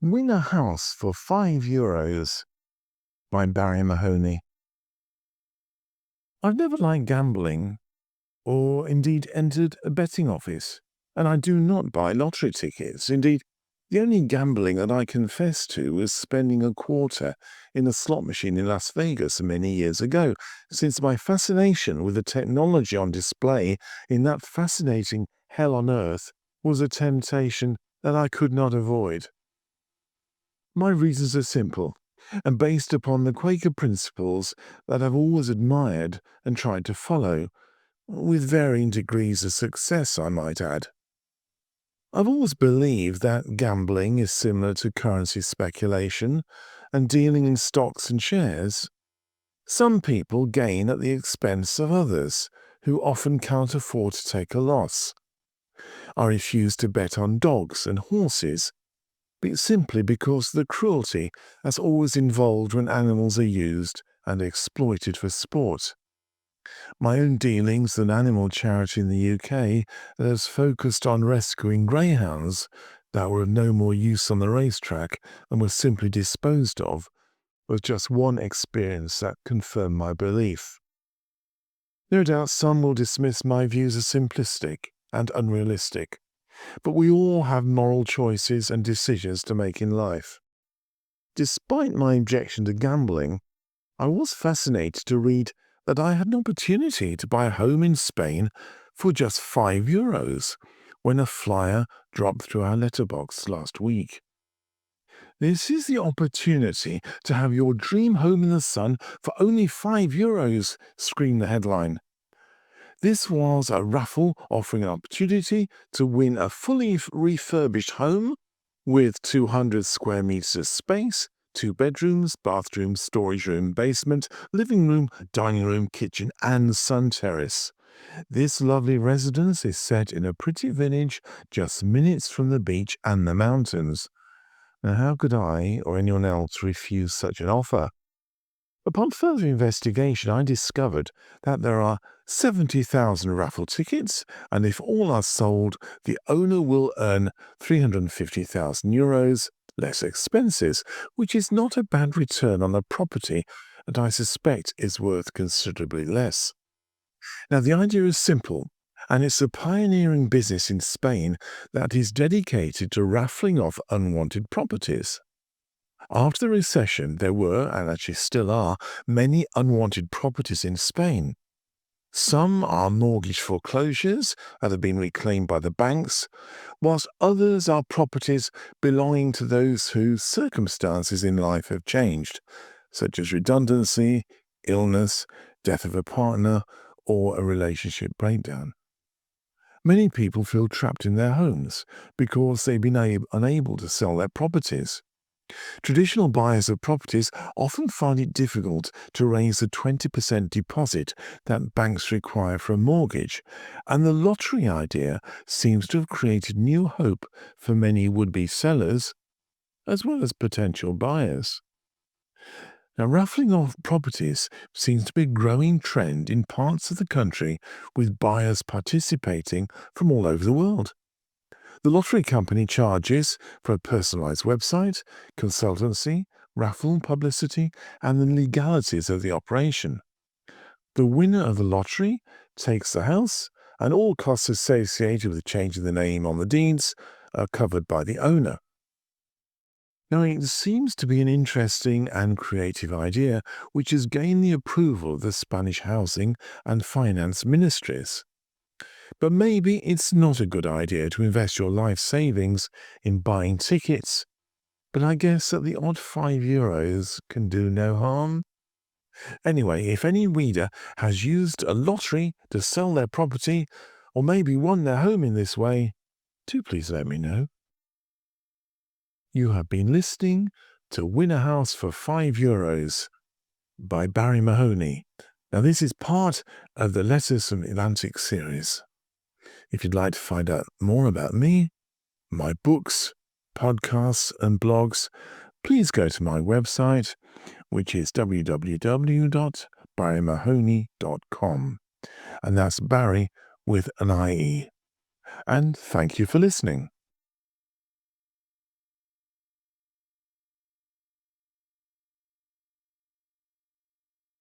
Win a house for €5 by Barrie Mahoney. I've never liked gambling or indeed entered a betting office, and I do not buy lottery tickets. Indeed, the only gambling that I confess to was spending a quarter in a slot machine in Las Vegas many years ago, since my fascination with the technology on display in that fascinating hell on earth was a temptation that I could not avoid. My reasons are simple and based upon the Quaker principles that I've always admired and tried to follow, with varying degrees of success, I might add. I've always believed that gambling is similar to currency speculation and dealing in stocks and shares. Some people gain at the expense of others, who often can't afford to take a loss. I refuse to bet on dogs and horses, simply because the cruelty that's always involved when animals are used and exploited for sport. My own dealings with an animal charity in the UK that has focused on rescuing greyhounds that were of no more use on the racetrack and were simply disposed of was just one experience that confirmed my belief. No doubt some will dismiss my views as simplistic and unrealistic, but we all have moral choices and decisions to make in life. Despite my objection to gambling, I was fascinated to read that I had an opportunity to buy a home in Spain for just €5 when a flyer dropped through our letterbox last week. This is the opportunity to have your dream home in the sun for only €5, screamed the headline. This was a raffle offering an opportunity to win a fully refurbished home with 200 square meters of space, 2 bedrooms, bathroom, storage room, basement, living room, dining room, kitchen, and sun terrace. This lovely residence is set in a pretty village just minutes from the beach and the mountains. Now, how could I or anyone else refuse such an offer? Upon further investigation, I discovered that there are 70,000 raffle tickets, and if all are sold, the owner will earn €350,000 less expenses, which is not a bad return on a property that I suspect is worth considerably less. Now, the idea is simple, and it's a pioneering business in Spain that is dedicated to raffling off unwanted properties. After the recession, there were, and actually still are, many unwanted properties in Spain. Some are mortgage foreclosures that have been reclaimed by the banks, whilst others are properties belonging to those whose circumstances in life have changed, such as redundancy, illness, death of a partner, or a relationship breakdown. Many people feel trapped in their homes because they've been unable to sell their properties. Traditional buyers of properties often find it difficult to raise the 20% deposit that banks require for a mortgage, and the lottery idea seems to have created new hope for many would-be sellers as well as potential buyers. Now, raffling off properties seems to be a growing trend in parts of the country, with buyers participating from all over the world. The lottery company charges for a personalized website, consultancy, raffle publicity, and the legalities of the operation. The winner of the lottery takes the house, and all costs associated with changing the name on the deeds are covered by the owner. Now, it seems to be an interesting and creative idea which has gained the approval of the Spanish housing and finance ministries. But maybe it's not a good idea to invest your life savings in buying tickets. But I guess that the odd €5 can do no harm. Anyway, if any reader has used a lottery to sell their property, or maybe won their home in this way, do please let me know. You have been listening to Win a House for €5 by Barrie Mahoney. Now, this is part of the Letters from Atlantic series. If you'd like to find out more about me, my books, podcasts, and blogs, please go to my website, which is www.barriemahoney.com. And that's Barrie with an IE. And thank you for listening.